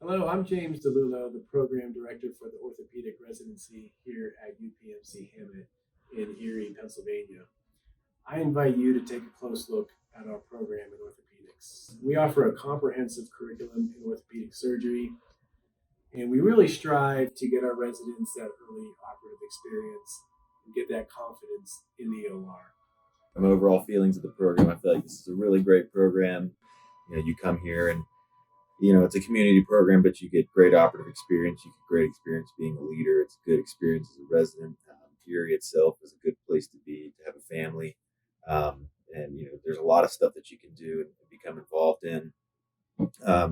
Hello, I'm James DeLullo, the Program Director for the Orthopaedic Residency here at UPMC Hamot in Erie, Pennsylvania. I invite you to take a close look at our program in orthopedics. We offer a comprehensive curriculum in orthopedic surgery, and we really strive to get our residents that early operative experience and get that confidence in the OR. My overall feelings of the program, I feel like this is a really great program. You come here and it's a community program, but you get great operative experience. You get great experience being a leader. It's a good experience as a resident. Erie itself is a good place to be, to have a family. And there's a lot of stuff that you can do and become involved in.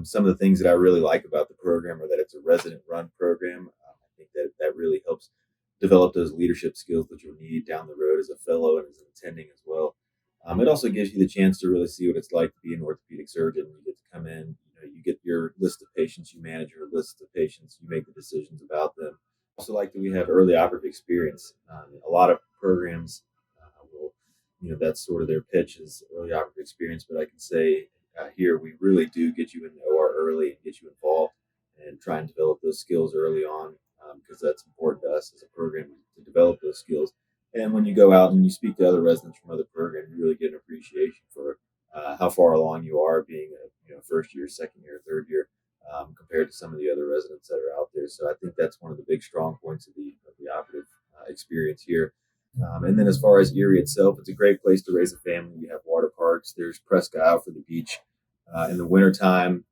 Some of the things that I really like about the program are that it's a resident-run program. I think that really helps develop those leadership skills that you'll need down the road as a fellow and as an attending as well. It also gives you the chance to really see what it's like to be an orthopedic surgeon. You get to come in, you get your list of patients, you manage your list of patients, you make the decisions about them. Also like that we have early operative experience. A lot of programs will, that's sort of their pitch is early operative experience, but I can say here we really do get you in the OR early and get you involved and try and develop those skills early on because that's important to us as a program to develop those skills. And when you go out and you speak to other residents from other programs, you really get an appreciation for how far along you are being a first year, second year, third year compared to some of the other residents that are out there. So I think that's one of the big strong points of the operative experience here. And then as far as Erie itself, it's a great place to raise a family. We have water parks. There's Presque Isle for the beach. In the wintertime,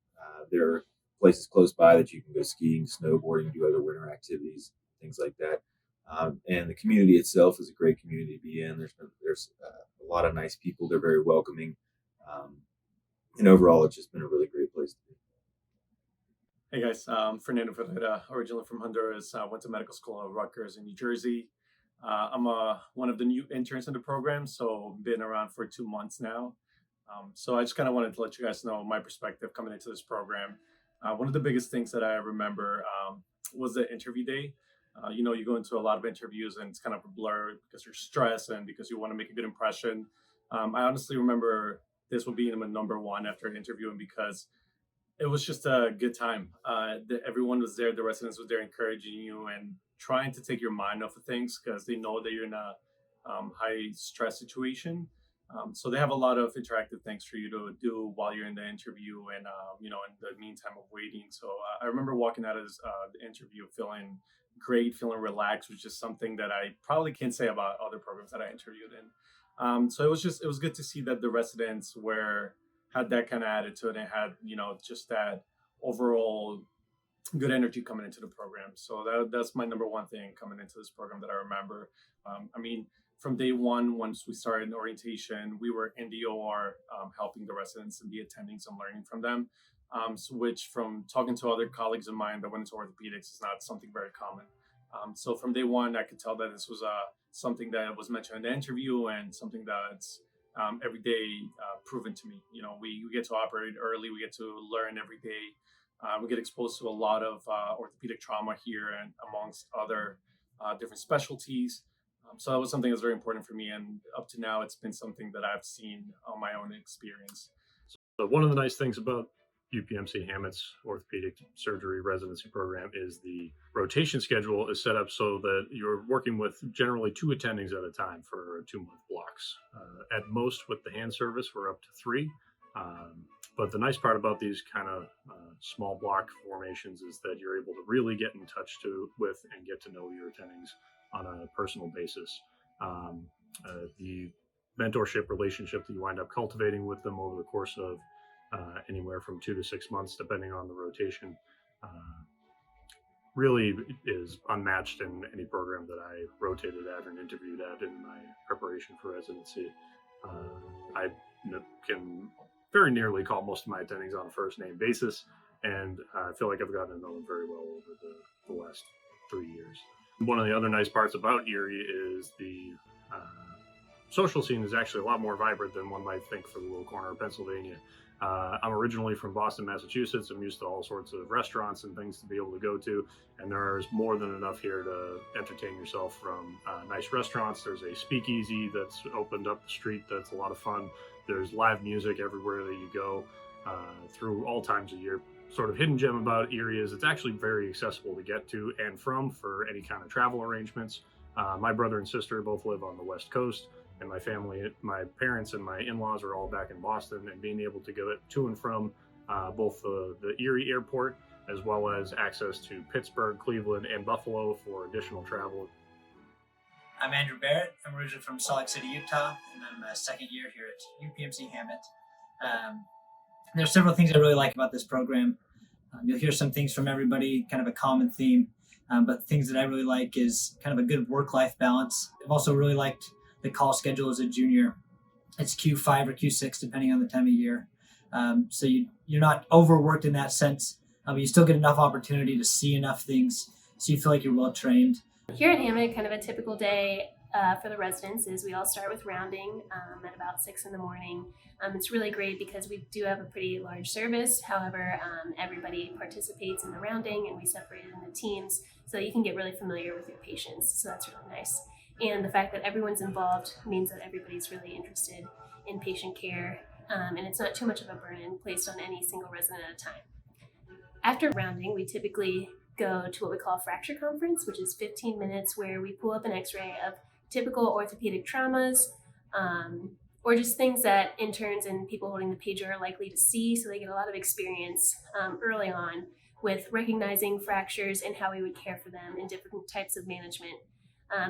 there are places close by that you can go skiing, snowboarding, do other winter activities, things like that. And the community itself is a great community to be in. There's a lot of nice people. They're very welcoming. And overall, it's just been a really great place to be. Hey guys, Fernando Ferrera, originally from Honduras. Went to medical school at Rutgers in New Jersey. I'm one of the new interns in the program, so been around for 2 months now. So I just kind of wanted to let you guys know my perspective coming into this program. One of the biggest things that I remember was the interview day. You go into a lot of interviews and it's kind of a blur because you're stressed and because you want to make a good impression. I honestly remember this will be my number one after interviewing because it was just a good time. Everyone was there, the residents were there encouraging you and trying to take your mind off of things because they know that you're in a high stress situation. So they have a lot of interactive things for you to do while you're in the interview and, in the meantime of waiting. So I remember walking out of the interview feeling great, feeling relaxed, which is something that I probably can't say about other programs that I interviewed in. So it was good to see that the residents had that kind of attitude and had, just that overall good energy coming into the program. So that's my number one thing coming into this program that I remember. From day one, once we started orientation, we were in the OR helping the residents and the attendings and learning from them. Which from talking to other colleagues of mine that went into orthopedics is not something very common. So from day one, I could tell that this was something that was mentioned in the interview and something that's every day proven to me. We get to operate early, we get to learn every day. We get exposed to a lot of orthopedic trauma here and amongst other different specialties. So that was something that's very important for me. And up to now, it's been something that I've seen on my own experience. So one of the nice things about UPMC Hamot's orthopedic surgery residency program is the rotation schedule is set up so that you're working with generally 2 attendings at a time for 2-month blocks. At most with the hand service, we're up to 3. But the nice part about these kind of small block formations is that you're able to really get in touch with and get to know your attendings on a personal basis. The mentorship relationship that you wind up cultivating with them over the course of anywhere from 2 to 6 months, depending on the rotation, really is unmatched in any program that I rotated at and interviewed at in my preparation for residency. I can very nearly call most of my attendings on a first name basis, and I feel like I've gotten to know them very well over the last 3 years. One of the other nice parts about Erie is the social scene is actually a lot more vibrant than one might think for the little corner of Pennsylvania. I'm originally from Boston, Massachusetts. I'm used to all sorts of restaurants and things to be able to go to, and there's more than enough here to entertain yourself from nice restaurants. There's a speakeasy that's opened up the street that's a lot of fun. There's live music everywhere that you go through all times of year. sort of hidden gem about Erie is it's actually very accessible to get to and from for any kind of travel arrangements. My brother and sister both live on the West Coast, and my family, my parents and my in-laws are all back in Boston, and being able to go to and from both the Erie airport as well as access to Pittsburgh, Cleveland, and Buffalo for additional travel. I'm Andrew Barrett. I'm originally from Salt Lake City, Utah, and I'm a second year here at UPMC Hamot. There's several things I really like about this program. You'll hear some things from everybody, kind of a common theme, but things that I really like is kind of a good work-life balance. I've also really liked the call schedule as a junior. It's Q5 or Q6, depending on the time of year. So you're not overworked in that sense, but you still get enough opportunity to see enough things so you feel like you're well-trained. Here at Hamot, kind of a typical day for the residents is we all start with rounding at about 6 in the morning. It's really great because we do have a pretty large service. However, everybody participates in the rounding and we separate it into teams so that you can get really familiar with your patients. So that's really nice. And the fact that everyone's involved means that everybody's really interested in patient care, and it's not too much of a burden placed on any single resident at a time. After rounding, we typically go to what we call a fracture conference, which is 15 minutes where we pull up an x-ray of typical orthopedic traumas, or just things that interns and people holding the pager are likely to see, so they get a lot of experience early on with recognizing fractures and how we would care for them in different types of management.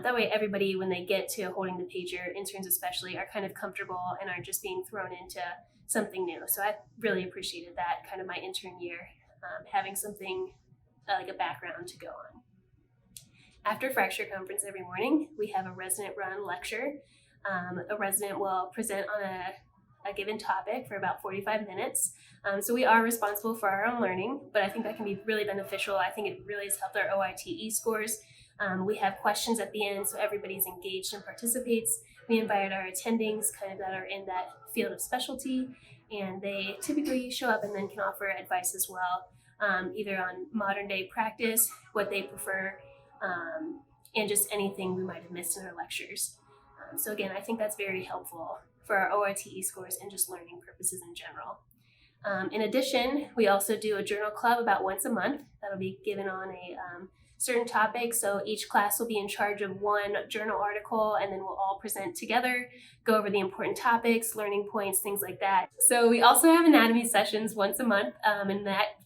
That way everybody, when they get to holding the pager, interns especially, are kind of comfortable and aren't just being thrown into something new. So I really appreciated that, kind of my intern year, having something like a background to go on. After fracture conference every morning, we have a resident-run lecture. A resident will present on a given topic for about 45 minutes. So we are responsible for our own learning, but I think that can be really beneficial. I think it really has helped our OITE scores. We have questions at the end, so everybody's engaged and participates. We invite our attendings kind of that are in that field of specialty, and they typically show up and then can offer advice as well, either on modern day practice, what they prefer, and just anything we might have missed in our lectures. So again, I think that's very helpful for our OITE scores and just learning purposes in general. In addition, we also do a journal club about once a month. That'll be given on a certain topic. So each class will be in charge of one journal article, and then we'll all present together, go over the important topics, learning points, things like that. So we also have anatomy sessions once a month, and that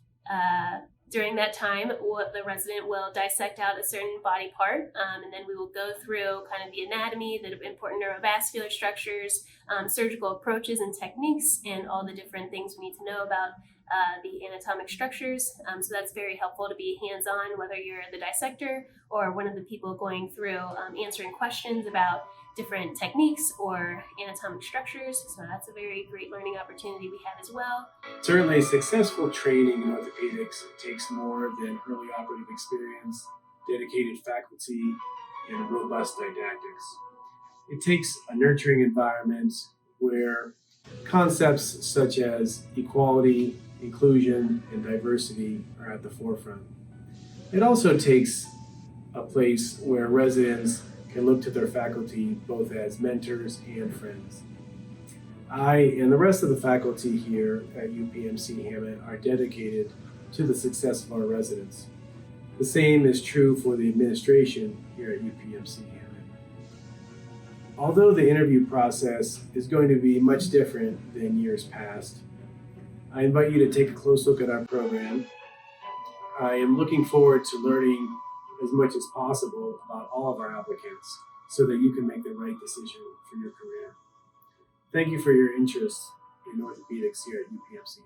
during that time, the resident will dissect out a certain body part, and then we will go through kind of the anatomy, the important neurovascular structures, surgical approaches and techniques, and all the different things we need to know about the anatomic structures. So that's very helpful to be hands-on, whether you're the dissector or one of the people going through answering questions about different techniques or anatomic structures. So that's a very great learning opportunity we have as well. Certainly, successful training in orthopedics takes more than early operative experience, dedicated faculty, and robust didactics. It takes a nurturing environment where concepts such as equality, inclusion, and diversity are at the forefront. It also takes a place where residents can look to their faculty both as mentors and friends. I and the rest of the faculty here at UPMC Hamot are dedicated to the success of our residents. The same is true for the administration here at UPMC Hamot. Although the interview process is going to be much different than years past, I invite you to take a close look at our program. I am looking forward to learning as much as possible about all of our applicants so that you can make the right decision for your career. Thank you for your interest in orthopedics here at UPMC.